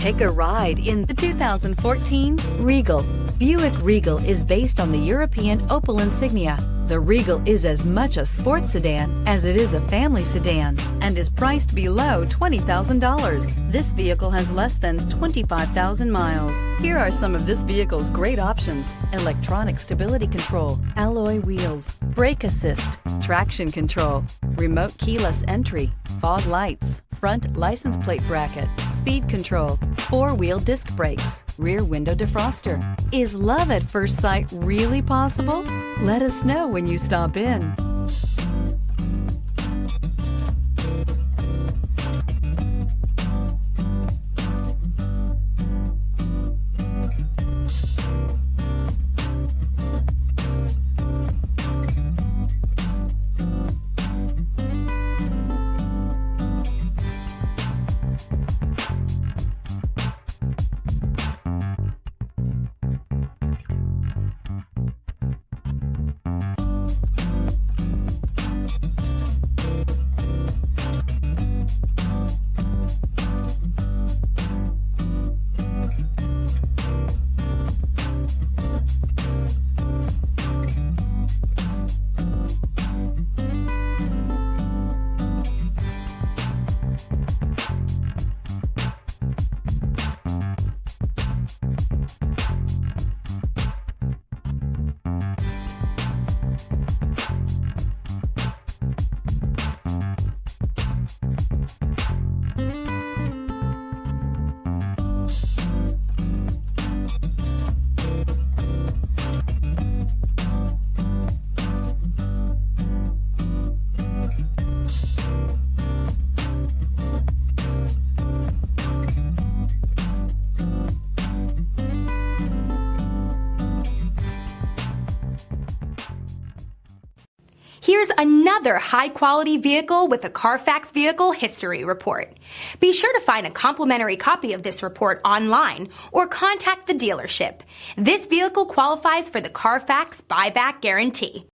Take a ride in the 2014 Regal. Buick Regal is based on the European Opel Insignia. The Regal is as much a sports sedan as it is a family sedan and is priced below $20,000. This vehicle has less than 25,000 miles. Here are some of this vehicle's great options: electronic stability control, alloy wheels, brake assist, traction control, remote keyless entry, fog lights, front license plate bracket, speed control, four-wheel disc brakes, rear window defroster. Is love at first sight really possible? Let us know when you stop in. Here's another high-quality vehicle with a Carfax Vehicle History Report. Be sure to find a complimentary copy of this report online or contact the dealership. This vehicle qualifies for the Carfax Buyback Guarantee.